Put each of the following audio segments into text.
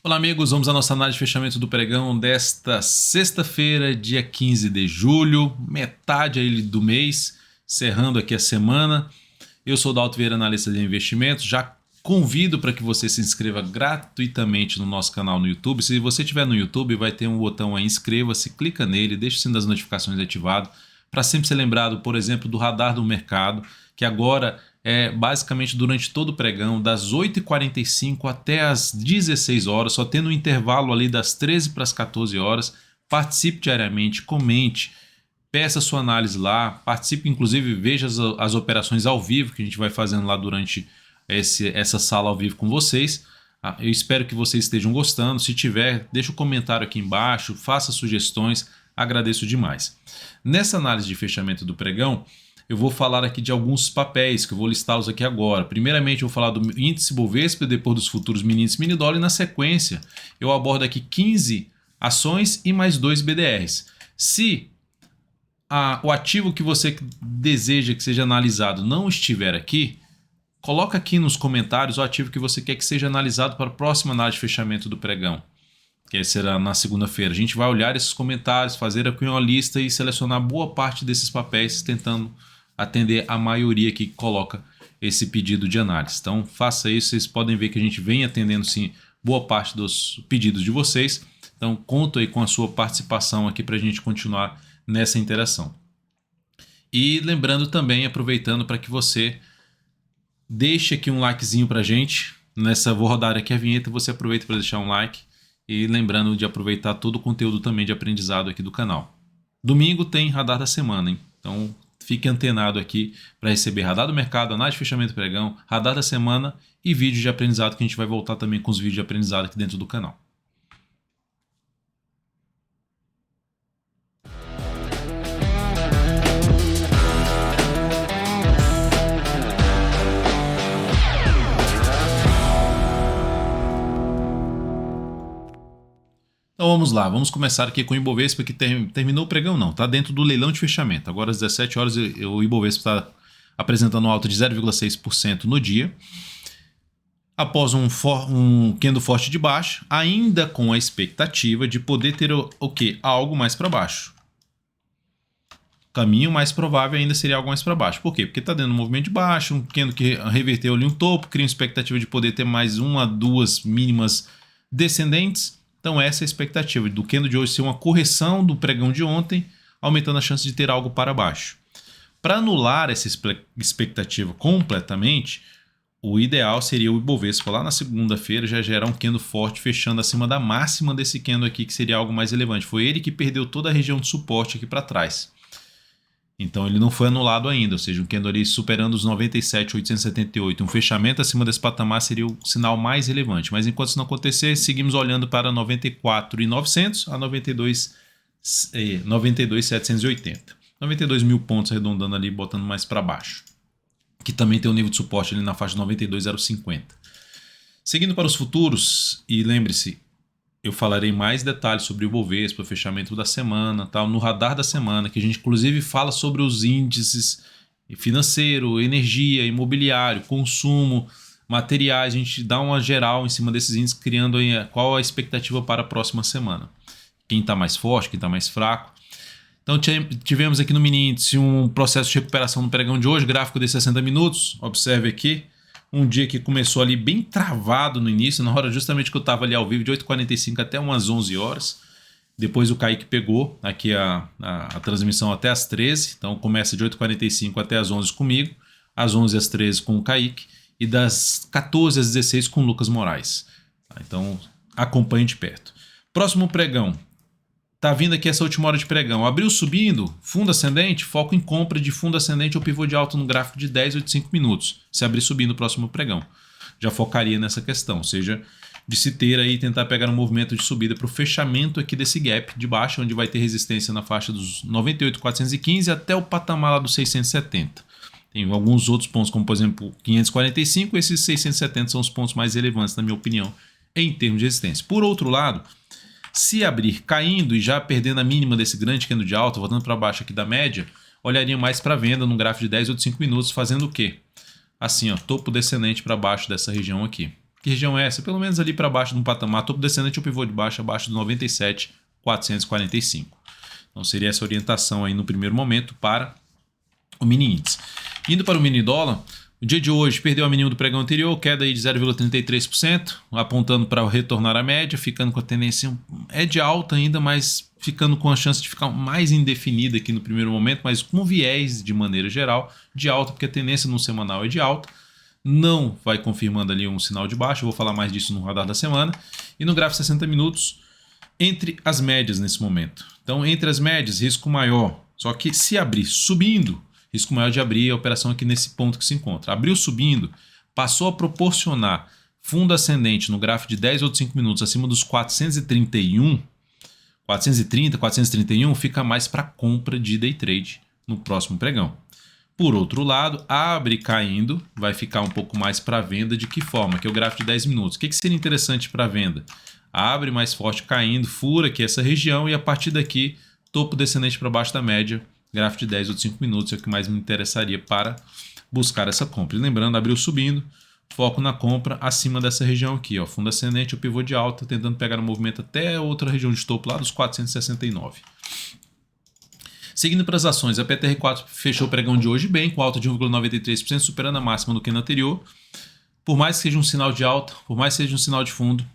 Olá amigos, vamos à nossa análise de fechamento do pregão desta sexta-feira, dia 15 de julho, metade aí do mês, encerrando aqui a semana. Eu sou o Dalto Vieira, analista de investimentos, já convido para que você se inscreva gratuitamente no nosso canal no YouTube. Se você estiver no YouTube, vai ter um botão aí, inscreva-se, clica nele, deixe o sino das notificações ativado, para sempre ser lembrado, por exemplo, do radar do mercado, que agora é basicamente durante todo o pregão, das 8h45 até as 16 horas, só tendo um intervalo ali das 13 para as 14 horas. Participe diariamente, comente, peça sua análise lá, participe, inclusive veja as operações ao vivo que a gente vai fazendo lá durante essa sala ao vivo com vocês. Eu espero que vocês estejam gostando. Se tiver, deixa um comentário aqui embaixo, faça sugestões, agradeço demais. Nessa análise de fechamento do pregão, eu vou falar aqui de alguns papéis, que eu vou listá-los aqui agora. Primeiramente, eu vou falar do índice Bovespa, depois dos futuros mini índice mini dólar, e na sequência eu abordo aqui 15 ações e mais 2 BDRs. Se o ativo que você deseja que seja analisado não estiver aqui, coloca aqui nos comentários o ativo que você quer que seja analisado para a próxima análise de fechamento do pregão, que será na segunda-feira. A gente vai olhar esses comentários, fazer aqui uma lista e selecionar boa parte desses papéis, tentando atender a maioria que coloca esse pedido de análise. Então faça isso, vocês podem ver que a gente vem atendendo sim boa parte dos pedidos de vocês. Então conto aí com a sua participação aqui para a gente continuar nessa interação. E lembrando também, aproveitando para que você deixe aqui um likezinho para a gente. Vou rodar aqui a vinheta, você aproveita para deixar um like. E lembrando de aproveitar todo o conteúdo também de aprendizado aqui do canal. Domingo tem radar da semana, hein? Então fique antenado aqui para receber radar do mercado, análise de fechamento do pregão, radar da semana e vídeos de aprendizado, que a gente vai voltar também com os vídeos de aprendizado aqui dentro do canal. Então vamos lá, vamos começar aqui com o Ibovespa, que terminou o pregão não, está dentro do leilão de fechamento. Agora às 17 horas o Ibovespa está apresentando um alta de 0,6% no dia, após um candle forte de baixo, ainda com a expectativa de poder ter o quê? Algo mais para baixo. Caminho mais provável ainda seria algo mais para baixo. Por quê? Porque está dando um movimento de baixo, um candle que reverteu ali um topo, cria uma expectativa de poder ter mais uma, duas mínimas descendentes. Então essa é a expectativa do candle de hoje ser uma correção do pregão de ontem, aumentando a chance de ter algo para baixo. Para anular essa expectativa completamente, o ideal seria o Ibovespa lá na segunda-feira já gerar um candle forte fechando acima da máxima desse candle aqui, que seria algo mais relevante. Foi ele que perdeu toda a região de suporte aqui para trás. Então ele não foi anulado ainda, ou seja, um candle ali superando os 97.878. Um fechamento acima desse patamar seria o sinal mais relevante. Mas enquanto isso não acontecer, seguimos olhando para 94.900 a 92.780. 92 mil pontos arredondando ali, botando mais para baixo. Que também tem um nível de suporte ali na faixa de 92.050. Seguindo para os futuros, e lembre-se, eu falarei mais detalhes sobre o Ibovespa, o fechamento da semana, tal, no radar da semana, que a gente inclusive fala sobre os índices financeiro, energia, imobiliário, consumo, materiais. A gente dá uma geral em cima desses índices, criando aí qual a expectativa para a próxima semana. Quem está mais forte, quem está mais fraco. Então tivemos aqui no mini índice um processo de recuperação no pregão de hoje, gráfico de 60 minutos, observe aqui. Um dia que começou ali bem travado no início, na hora justamente que eu estava ali ao vivo, de 8h45 até umas 11 horas. Depois o Kaique pegou aqui a transmissão até as 13. Então começa de 8h45 até as 11 comigo, às 11 às 13 com o Kaique e das 14 às 16 com o Lucas Moraes. Então acompanhe de perto. Próximo pregão. Tá vindo aqui essa última hora de pregão. Abriu subindo, fundo ascendente, foco em compra de fundo ascendente ou pivô de alta no gráfico de 10 ou de 5 minutos. Se abrir subindo o próximo pregão. Já focaria nessa questão, ou seja, de se ter aí tentar pegar um movimento de subida para o fechamento aqui desse gap de baixo, onde vai ter resistência na faixa dos 98.415 até o patamar lá dos 670. Tem alguns outros pontos, como por exemplo 545, esses 670 são os pontos mais relevantes, na minha opinião, em termos de resistência. Por outro lado, se abrir caindo e já perdendo a mínima desse grande candle de alta, voltando para baixo aqui da média, olharia mais para venda num gráfico de 10 ou de 5 minutos, fazendo o quê? Assim, ó, topo descendente para baixo dessa região aqui. O Que região é essa? Pelo menos ali para baixo de um patamar, topo descendente ou pivô de baixo, abaixo do 97.445. Então seria essa orientação aí no primeiro momento para o mini índice. Indo para o mini dólar, o dia de hoje perdeu a mínima do pregão anterior, queda aí de 0,33%, apontando para retornar à média, ficando com a tendência de alta ainda, mas ficando com a chance de ficar mais indefinida aqui no primeiro momento, mas com viés de maneira geral de alta, porque a tendência no semanal é de alta. Não vai confirmando ali um sinal de baixa, eu vou falar mais disso no radar da semana. E no gráfico 60 minutos, entre as médias nesse momento. Então, entre as médias, risco maior. Só que se abrir subindo, risco maior de abrir a operação aqui nesse ponto que se encontra. Abriu subindo, passou a proporcionar fundo ascendente no gráfico de 10 ou 5 minutos acima dos 431, 430, 431, fica mais para compra de day trade no próximo pregão. Por outro lado, abre caindo, vai ficar um pouco mais para venda. De que forma? Que é o gráfico de 10 minutos. O que seria interessante para venda? Abre mais forte caindo, fura aqui essa região e a partir daqui, topo descendente para baixo da média, gráfico de 10 ou 5 minutos é o que mais me interessaria para buscar essa compra. E lembrando, abriu subindo, foco na compra acima dessa região aqui, ó, fundo ascendente ou pivô de alta, tentando pegar o movimento até outra região de topo lá dos 469. Seguindo para as ações, a PTR4 fechou o pregão de hoje bem, com alta de 1,93%, superando a máxima do que no anterior. Por mais que seja um sinal de alta, por mais que seja um sinal de fundo,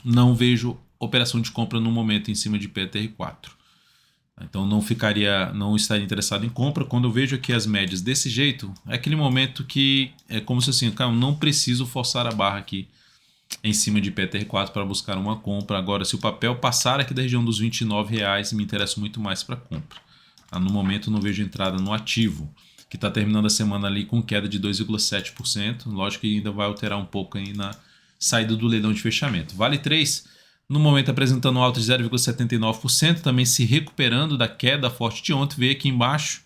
não vejo operação de compra no momento em cima de PTR4. Então não estaria interessado em compra. Quando eu vejo aqui as médias desse jeito, é aquele momento que é como se assim, cara, eu não preciso forçar a barra aqui em cima de PTR4 para buscar uma compra. Agora, se o papel passar aqui da região dos R$29, me interessa muito mais para compra. No momento não vejo entrada no ativo, que está terminando a semana ali com queda de 2,7%. Lógico que ainda vai alterar um pouco aí na saída do leilão de fechamento. Vale 3, no momento apresentando alta de 0,79%, também se recuperando da queda forte de ontem, veio aqui embaixo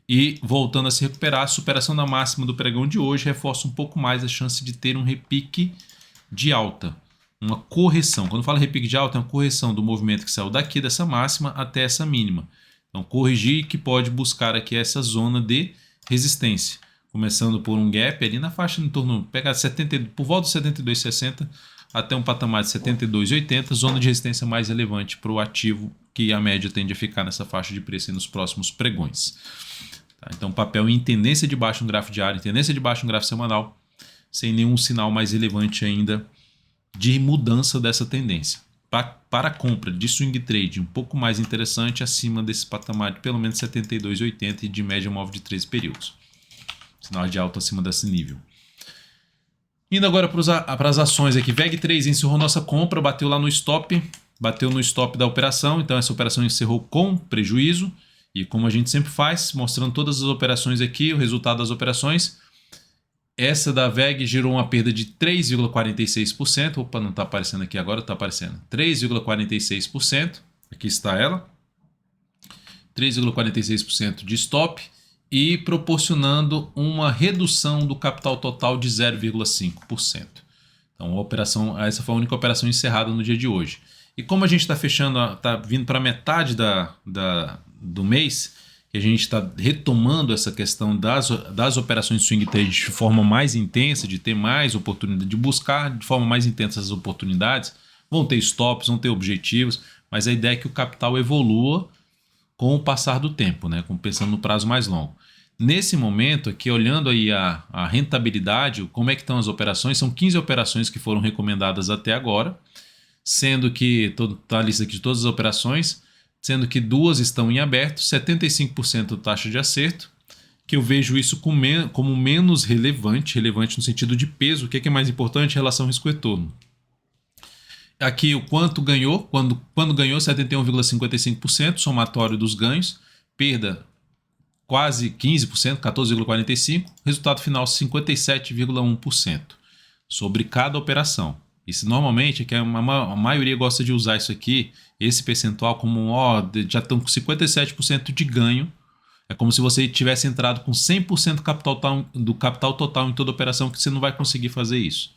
e voltando a se recuperar. A superação da máxima do pregão de hoje reforça um pouco mais a chance de ter um repique de alta, uma correção. Quando eu falo repique de alta, é uma correção do movimento que saiu daqui dessa máxima até essa mínima. Então, corrigir que pode buscar aqui essa zona de resistência, começando por um gap ali na faixa em torno, pegar 70, por volta de 72,60 até um patamar de 72,80, zona de resistência mais relevante para o ativo, que a média tende a ficar nessa faixa de preço nos próximos pregões. Tá? Então, papel em tendência de baixo no gráfico diário, em tendência de baixo no gráfico semanal, sem nenhum sinal mais relevante ainda de mudança dessa tendência. Para a compra de swing trade um pouco mais interessante, acima desse patamar de pelo menos 72,80 e de média móvel de 13 períodos. Sinal de alta acima desse nível. Indo agora para as ações aqui. VEG3 encerrou nossa compra, bateu lá no stop, bateu no stop da operação, então essa operação encerrou com prejuízo. E como a gente sempre faz, mostrando todas as operações aqui, o resultado das operações. Essa da VEG gerou uma perda de 3,46%. Opa, não está aparecendo aqui agora, está aparecendo. 3,46%. Aqui está ela. 3,46% de stop e proporcionando uma redução do capital total de 0,5%. Então, essa foi a única operação encerrada no dia de hoje. E como a gente está fechando, está vindo para metade do mês, que a gente está retomando essa questão das operações de swing trade de forma mais intensa, de ter mais oportunidade, de buscar de forma mais intensa as oportunidades, vão ter stops, vão ter objetivos, mas a ideia é que o capital evolua com o passar do tempo, né? Pensando no prazo mais longo. Nesse momento aqui, olhando aí a rentabilidade, como é que estão as operações, são 15 operações que foram recomendadas até agora, sendo que está a lista aqui de todas as operações, sendo que 2 estão em aberto, 75% taxa de acerto, que eu vejo isso como menos relevante no sentido de peso. O que é mais importante? Relação risco-retorno. Aqui o quanto ganhou, quando ganhou 71,55%, somatório dos ganhos, perda quase 15%, 14,45%, resultado final 57,1% sobre cada operação. Isso normalmente é que a maioria gosta de usar isso aqui, esse percentual, como já estão com 57% de ganho. É como se você tivesse entrado com 100% do capital total em toda operação, que você não vai conseguir fazer isso.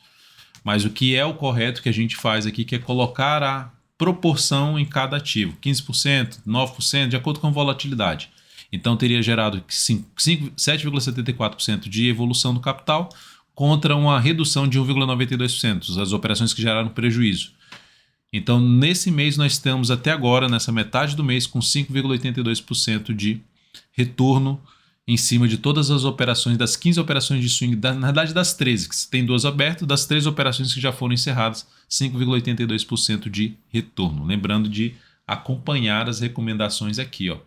Mas o que é o correto que a gente faz aqui, que é colocar a proporção em cada ativo, 15%, 9%, de acordo com a volatilidade. Então teria gerado 7,74% de evolução do capital, contra uma redução de 1,92%, as operações que geraram prejuízo. Então, nesse mês, nós estamos até agora, nessa metade do mês, com 5,82% de retorno em cima de todas as operações, das 15 operações de swing, na verdade das 13, que se tem 2 abertas, das 13 operações que já foram encerradas, 5,82% de retorno. Lembrando de acompanhar as recomendações aqui, ó.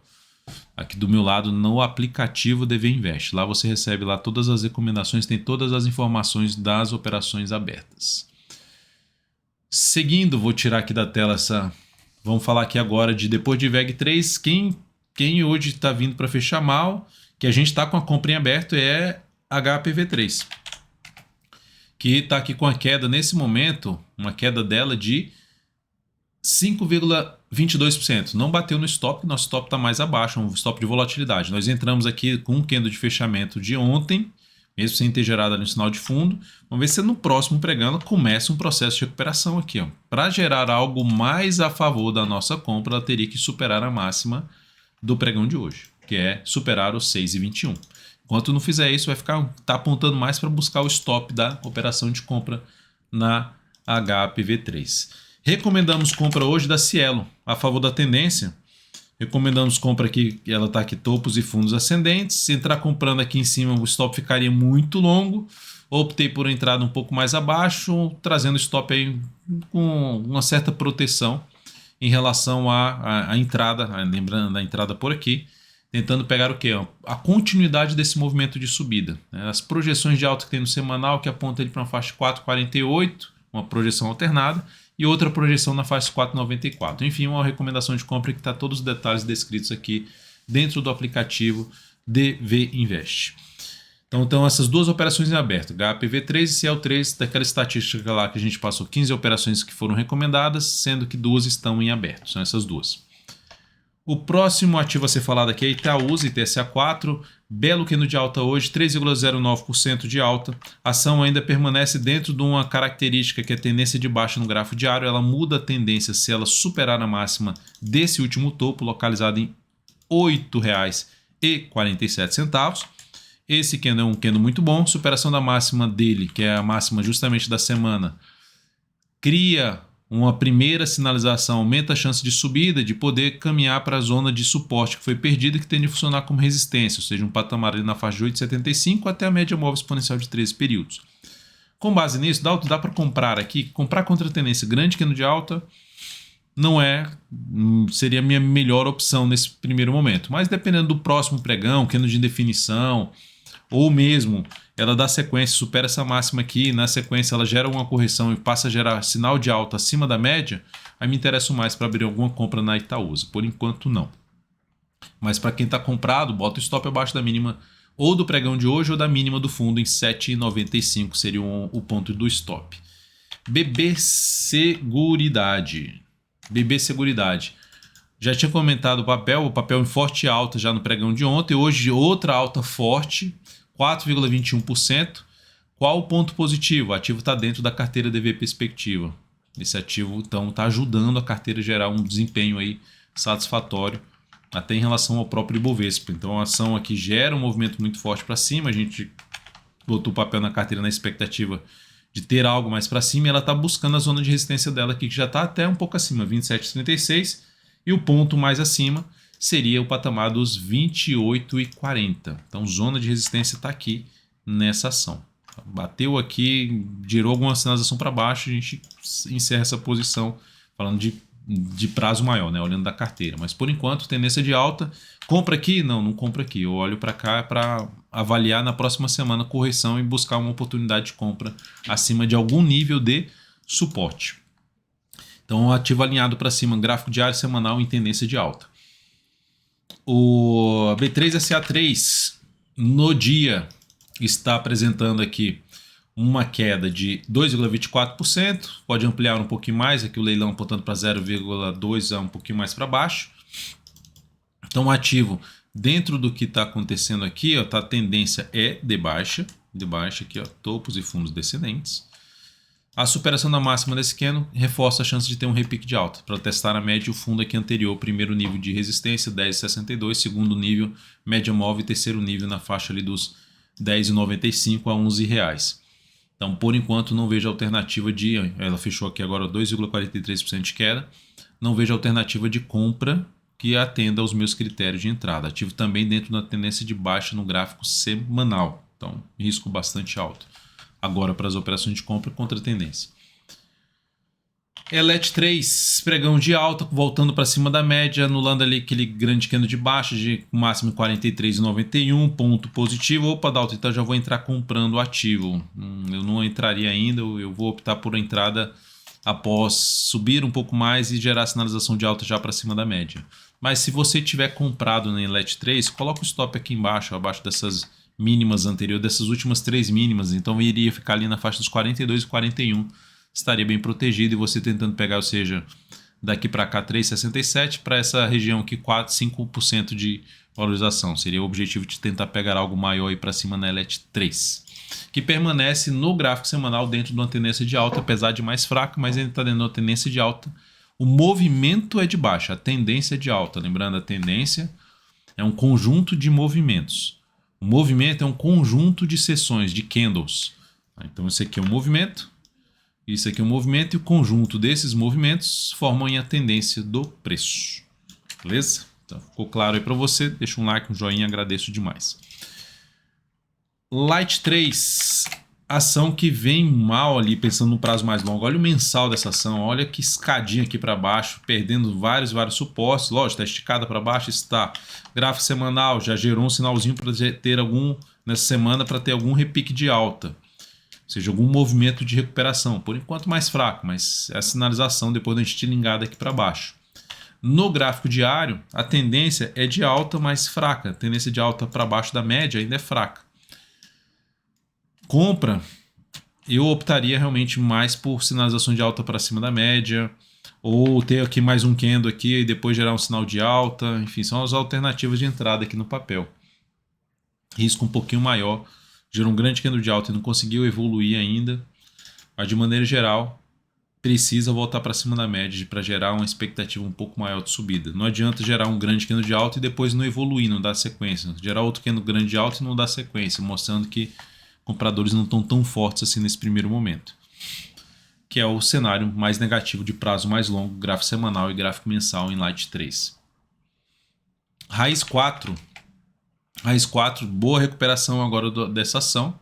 Aqui do meu lado no aplicativo DV Invest. Lá você recebe lá todas as recomendações, tem todas as informações das operações abertas. Seguindo, vou tirar aqui da tela essa... Vamos falar aqui agora de depois de VEG3, quem hoje está vindo para fechar mal, que a gente está com a compra em aberto, é HPV3. Que está aqui com a queda nesse momento, uma queda dela de 5,22%. Não bateu no stop, nosso stop está mais abaixo, um stop de volatilidade. Nós entramos aqui com um candle de fechamento de ontem, mesmo sem ter gerado ali um sinal de fundo. Vamos ver se no próximo pregão começa um processo de recuperação aqui. Para gerar algo mais a favor da nossa compra, ela teria que superar a máxima do pregão de hoje, que é superar os 6,21. Enquanto não fizer isso, vai tá apontando mais para buscar o stop da operação de compra na HPV3. Recomendamos compra hoje da Cielo, a favor da tendência. Recomendamos compra aqui, ela está aqui topos e fundos ascendentes. Se entrar comprando aqui em cima, o stop ficaria muito longo. Optei por entrada um pouco mais abaixo, trazendo stop aí com uma certa proteção em relação à entrada, lembrando da entrada por aqui, tentando pegar o quê? A continuidade desse movimento de subida. As projeções de alta que tem no semanal, que aponta ele para uma faixa 4,48, uma projeção alternada, e outra projeção na faixa 4,94. Enfim, uma recomendação de compra que está todos os detalhes descritos aqui dentro do aplicativo DV Invest. Então essas duas operações em aberto, HPV3 e CL3, daquela estatística lá que a gente passou 15 operações que foram recomendadas, sendo que 2 estão em aberto, são essas duas. O próximo ativo a ser falado aqui é Itaúsa, ITSA4, belo candle de alta hoje, 3,09% de alta. A ação ainda permanece dentro de uma característica que é a tendência de baixa no gráfico diário. Ela muda a tendência se ela superar a máxima desse último topo, localizado em R$ 8,47. Esse candle é um candle muito bom. Superação da máxima dele, que é a máxima justamente da semana, cria uma primeira sinalização, aumenta a chance de subida, de poder caminhar para a zona de suporte que foi perdida e que tende a funcionar como resistência, ou seja, um patamar ali na faixa de 8,75 até a média móvel exponencial de 13 períodos. Com base nisso, dá para comprar aqui, comprar contra a tendência grande candle de alta não seria a minha melhor opção nesse primeiro momento, mas dependendo do próximo pregão, candle de indefinição, ou mesmo ela dá sequência, supera essa máxima aqui, na sequência ela gera uma correção e passa a gerar sinal de alta acima da média, aí me interesso mais para abrir alguma compra na Itaúsa. Por enquanto não. Mas para quem está comprado, bota o stop abaixo da mínima ou do pregão de hoje ou da mínima do fundo em 7,95 seria o ponto do stop. BB Seguridade. BB Seguridade. Já tinha comentado o papel em forte alta já no pregão de ontem, hoje outra alta forte, 4,21%. Qual o ponto positivo? O ativo está dentro da carteira DV Perspectiva. Esse ativo então está ajudando a carteira a gerar um desempenho aí satisfatório, até em relação ao próprio Ibovespa. Então a ação aqui gera um movimento muito forte para cima, a gente botou o papel na carteira na expectativa de ter algo mais para cima, e ela está buscando a zona de resistência dela aqui, que já está até um pouco acima, 27,36, e o ponto mais acima seria o patamar dos 28,40. Então, zona de resistência está aqui nessa ação. Bateu aqui, girou alguma sinalização para baixo, a gente encerra essa posição falando de prazo maior, né? Olhando da carteira. Mas, por enquanto, tendência de alta. Compra aqui? Não compra aqui. Eu olho para cá para avaliar na próxima semana correção e buscar uma oportunidade de compra acima de algum nível de suporte. Então, ativo alinhado para cima, gráfico diário semanal em tendência de alta. O B3SA3 no dia está apresentando aqui uma queda de 2,24%. Pode ampliar um pouquinho mais, aqui o leilão apontando para 0,2, um pouquinho mais para baixo. Então, o ativo, dentro do que está acontecendo aqui, ó, a tendência é de baixa aqui, ó, topos e fundos descendentes. A superação da máxima desse candle reforça a chance de ter um repique de alta, para testar a média e o fundo aqui anterior, primeiro nível de resistência 10,62, segundo nível média móvel e terceiro nível na faixa ali dos 10,95 a R$ 11. Então, por enquanto, não vejo alternativa de... Ela fechou aqui agora 2,43% de queda. Não vejo alternativa de compra que atenda aos meus critérios de entrada. Ativo também dentro da tendência de baixa no gráfico semanal. Então, risco bastante alto. Agora, para as operações de compra, contra a tendência. ELET 3, pregão de alta, voltando para cima da média, anulando ali aquele grande candle de baixa, de máximo 43,91, ponto positivo. Opa, Dalton, então já vou entrar comprando o ativo. Eu não entraria ainda, eu vou optar por entrada após subir um pouco mais e gerar sinalização de alta já para cima da média. Mas se você tiver comprado na ELET 3, coloca o stop aqui embaixo, abaixo dessas mínimas anteriores, dessas últimas 3 mínimas, então iria ficar ali na faixa dos 42 e 41. Estaria bem protegido e você tentando pegar, ou seja, daqui para cá 3,67 para essa região aqui 4, 5% de valorização. Seria o objetivo de tentar pegar algo maior aí para cima na ELET 3, que permanece no gráfico semanal dentro de uma tendência de alta, apesar de mais fraca, mas ainda está dentro de uma tendência de alta. O movimento é de baixa, a tendência é de alta. Lembrando, a tendência é um conjunto de movimentos. O movimento é um conjunto de sessões, de candles. Então esse aqui é um movimento. Isso aqui é um movimento e o conjunto desses movimentos formam a tendência do preço. Beleza? Então ficou claro aí para você. Deixa um like, um joinha, agradeço demais. Light 3, ação que vem mal ali, pensando no prazo mais longo. Olha o mensal dessa ação, olha que escadinha aqui para baixo, perdendo vários suportes. Lógico, está esticada para baixo, está. Gráfico semanal já gerou um sinalzinho para ter algum, nessa semana, para ter algum repique de alta. Ou seja, algum movimento de recuperação. Por enquanto mais fraco, mas é a sinalização depois da estilingada aqui para baixo. No gráfico diário, a tendência é de alta, mas fraca. A tendência de alta para baixo da média ainda é fraca. Compra, eu optaria realmente mais por sinalização de alta para cima da média, ou ter aqui mais um candle aqui e depois gerar um sinal de alta. Enfim, são as alternativas de entrada aqui no papel. Risco um pouquinho maior. Gerou um grande candle de alta e não conseguiu evoluir ainda. Mas de maneira geral, precisa voltar para cima da média para gerar uma expectativa um pouco maior de subida. Não adianta gerar um grande candle de alta e depois não evoluir, não dar sequência. Gerar outro candle grande de alta e não dar sequência, mostrando que compradores não estão tão fortes assim nesse primeiro momento. Que é o cenário mais negativo de prazo mais longo, gráfico semanal e gráfico mensal em Light 3. Raiz 4. Raiz 4, boa recuperação agora dessa ação.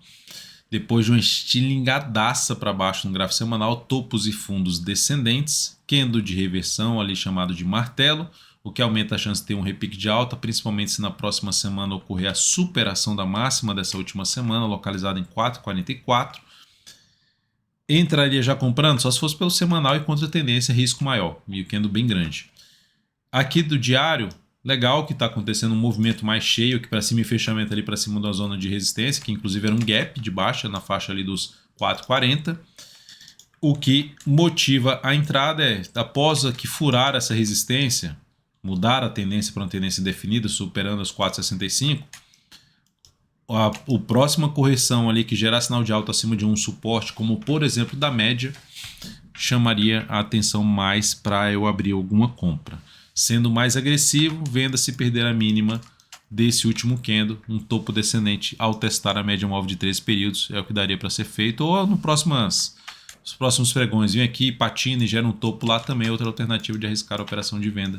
Depois de uma estilingadaça para baixo no gráfico semanal, topos e fundos descendentes, candle de reversão ali chamado de martelo, o que aumenta a chance de ter um repique de alta, principalmente se na próxima semana ocorrer a superação da máxima dessa última semana, localizada em 4,44. Entraria já comprando? Só se fosse pelo semanal e contra a tendência, risco maior, e o candle bem grande. Aqui do diário, legal que está acontecendo um movimento mais cheio aqui para cima e fechamento ali para cima da zona de resistência, que inclusive era um gap de baixa na faixa ali dos 4,40. O que motiva a entrada é, após que furar essa resistência, mudar a tendência para uma tendência definida, superando as 4,65, a próxima correção ali que gerar sinal de alta acima de um suporte, como por exemplo da média, chamaria a atenção mais para eu abrir alguma compra. Sendo mais agressivo, venda se perder a mínima desse último candle, um topo descendente ao testar a média móvel de 3 períodos, é o que daria para ser feito, ou nos próximos pregões, vem aqui, patina e gera um topo lá também, outra alternativa de arriscar a operação de venda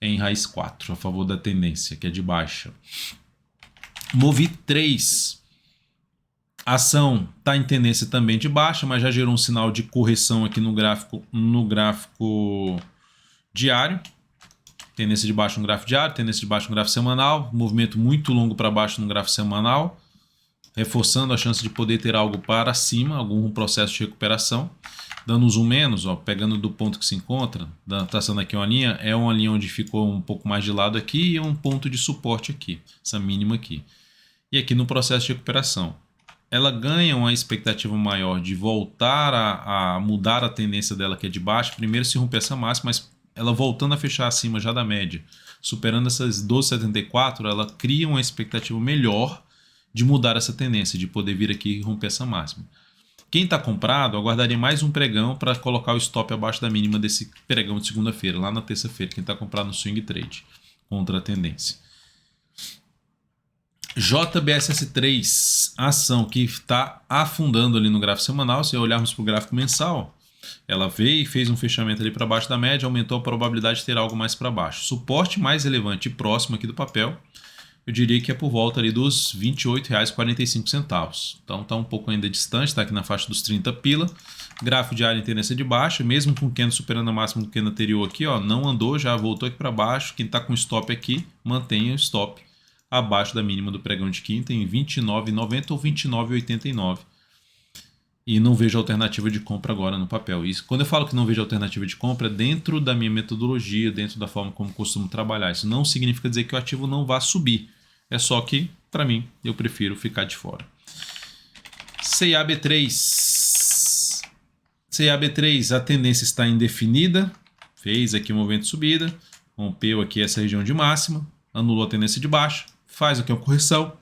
em raiz 4, a favor da tendência, que é de baixa. Movi 3, a ação está em tendência também de baixa, mas já gerou um sinal de correção aqui no gráfico diário. Tendência de baixo no gráfico diário, tendência de baixo no gráfico semanal, movimento muito longo para baixo no gráfico semanal, reforçando a chance de poder ter algo para cima, algum processo de recuperação. Dando um zoom menos, ó, pegando do ponto que se encontra, traçando aqui uma linha, é uma linha onde ficou um pouco mais de lado aqui e é um ponto de suporte aqui, essa mínima aqui. E aqui no processo de recuperação. Ela ganha uma expectativa maior de voltar a mudar a tendência dela que é de baixo, primeiro se romper essa máxima, mas ela voltando a fechar acima já da média, superando essas 12,74, ela cria uma expectativa melhor de mudar essa tendência, de poder vir aqui e romper essa máxima. Quem está comprado, aguardaria mais um pregão para colocar o stop abaixo da mínima desse pregão de segunda-feira, lá na terça-feira, quem está comprado no swing trade, contra a tendência. JBSS3, ação que está afundando ali no gráfico semanal. Se olharmos para o gráfico mensal, ela veio e fez um fechamento ali para baixo da média, aumentou a probabilidade de ter algo mais para baixo. Suporte mais relevante e próximo aqui do papel, eu diria que é por volta ali dos R$ 28,45. Então está um pouco ainda distante, está aqui na faixa dos 30 pila. Gráfico diário em tendência de baixa, mesmo com o candle superando a máxima do candle anterior aqui, ó, não andou, já voltou aqui para baixo. Quem está com stop aqui, mantenha o stop abaixo da mínima do pregão de quinta em 29,90 ou 29,89. E não vejo alternativa de compra agora no papel. Isso, quando eu falo que não vejo alternativa de compra, é dentro da minha metodologia, dentro da forma como costumo trabalhar. Isso não significa dizer que o ativo não vá subir. É só que, para mim, eu prefiro ficar de fora. CAB3. CAB3, a tendência está indefinida. Fez aqui um movimento de subida. Rompeu aqui essa região de máxima. Anulou a tendência de baixa. Faz aqui uma correção.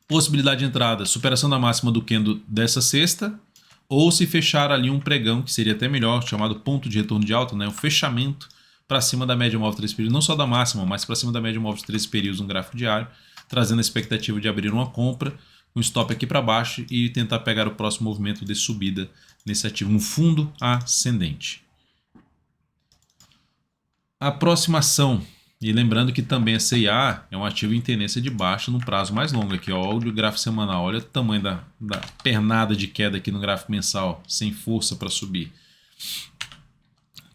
Possibilidade de entrada, superação da máxima do candle dessa sexta, ou se fechar ali um pregão, que seria até melhor, chamado ponto de retorno de alta, né? O fechamento para cima da média móvel de 3 períodos, não só da máxima, mas para cima da média móvel de 3 períodos no gráfico diário, trazendo a expectativa de abrir uma compra, um stop aqui para baixo e tentar pegar o próximo movimento de subida nesse ativo, um fundo ascendente. Aproximação. E lembrando que também a CIA é um ativo em tendência de baixa no prazo mais longo aqui, ó. Olha o gráfico semanal, olha o tamanho da pernada de queda aqui no gráfico mensal, sem força para subir.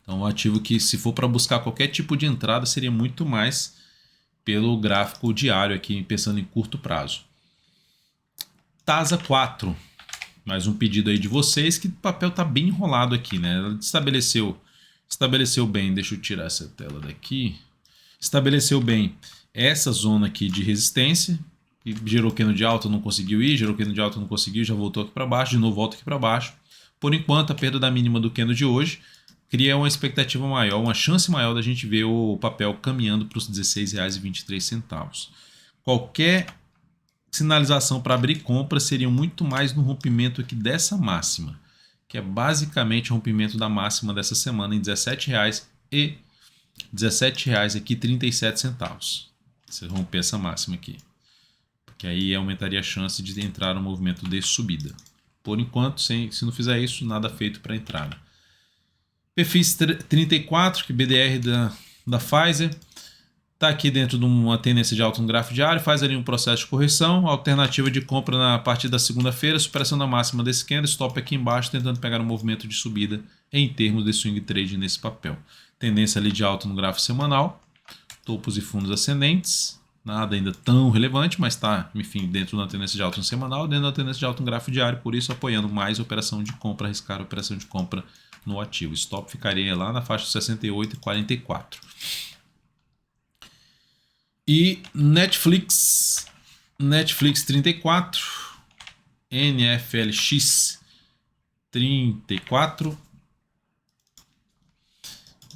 Então, um ativo que, se for para buscar qualquer tipo de entrada, seria muito mais pelo gráfico diário aqui, pensando em curto prazo. TASA 4, mais um pedido aí de vocês, que o papel está bem enrolado aqui, né? Ela estabeleceu bem, deixa eu tirar essa tela daqui. Estabeleceu bem essa zona aqui de resistência, e gerou candle de alta, não conseguiu ir, gerou candle de alta, não conseguiu, já voltou aqui para baixo, de novo volta aqui para baixo. Por enquanto, a perda da mínima do candle de hoje cria uma expectativa maior, uma chance maior da gente ver o papel caminhando para os R$ 16,23. Qualquer sinalização para abrir compra seria muito mais no rompimento aqui dessa máxima, que é basicamente o rompimento da máxima dessa semana em R$ 17,00 aqui 37 centavos. Se romper essa máxima aqui, porque aí aumentaria a chance de entrar no movimento de subida. Por enquanto, se não fizer isso, nada feito para entrada. PFIX 34, que BDR da Pfizer, está aqui dentro de uma tendência de alta no gráfico diário, faz ali um processo de correção, alternativa de compra na partir da segunda-feira, superação da máxima desse candle, stop aqui embaixo, tentando pegar um movimento de subida em termos de swing trade nesse papel. Tendência ali de alta no gráfico semanal, topos e fundos ascendentes, nada ainda tão relevante, mas está, enfim, dentro da tendência de alta no semanal, dentro da tendência de alta no gráfico diário, por isso apoiando mais a operação de compra, arriscar a operação de compra no ativo. Stop ficaria lá na faixa de 68,44. E Netflix 34, NFLX 34,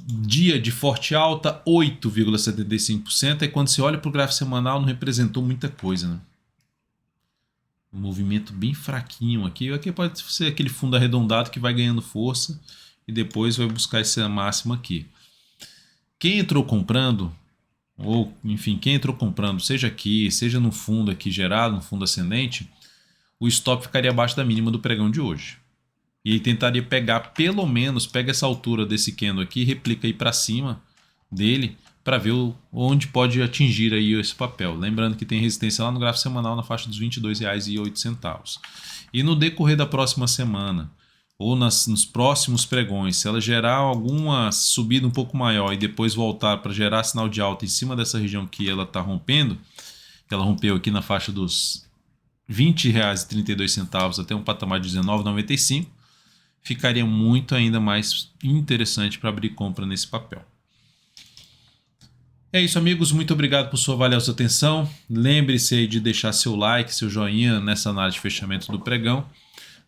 dia de forte alta 8,75%, e quando você olha para o gráfico semanal não representou muita coisa, né? Um movimento bem fraquinho aqui pode ser aquele fundo arredondado que vai ganhando força e depois vai buscar essa máxima aqui. Quem entrou comprando, ou enfim, quem entrou comprando, seja aqui, seja no fundo aqui gerado, no fundo ascendente, o stop ficaria abaixo da mínima do pregão de hoje. E aí tentaria pegar, pelo menos, pega essa altura desse candle aqui, replica aí para cima dele, para ver onde pode atingir aí esse papel. Lembrando que tem resistência lá no gráfico semanal na faixa dos R$ 22,08. E no decorrer da próxima semana, ou nos próximos pregões, se ela gerar alguma subida um pouco maior e depois voltar para gerar sinal de alta em cima dessa região que ela está rompendo, que ela rompeu aqui na faixa dos R$ 20,32 até um patamar de R$ 19,95, ficaria muito ainda mais interessante para abrir compra nesse papel. É isso, amigos. Muito obrigado por sua valiosa atenção. Lembre-se aí de deixar seu like, seu joinha nessa análise de fechamento do pregão.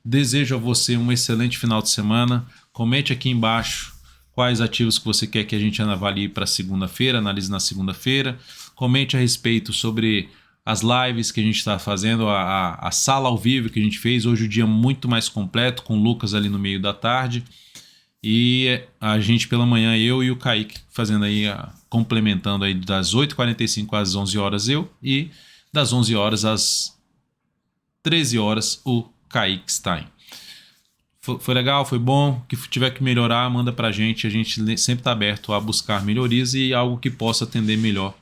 Desejo a você um excelente final de semana. Comente aqui embaixo quais ativos que você quer que a gente avalie para segunda-feira, analise na segunda-feira. Comente a respeito sobre as lives que a gente está fazendo, a sala ao vivo que a gente fez. Hoje o dia muito mais completo, com o Lucas ali no meio da tarde. E a gente pela manhã, eu e o Kaique, fazendo aí, complementando aí das 8h45 às 11 horas eu, e das 11 horas às 13 horas o Kaique Stein. Foi legal, foi bom. O que tiver que melhorar, manda pra gente. A gente sempre está aberto a buscar melhorias e algo que possa atender melhor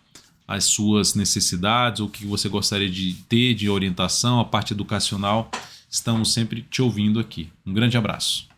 as suas necessidades, ou o que você gostaria de ter de orientação, a parte educacional. Estamos sempre te ouvindo aqui. Um grande abraço.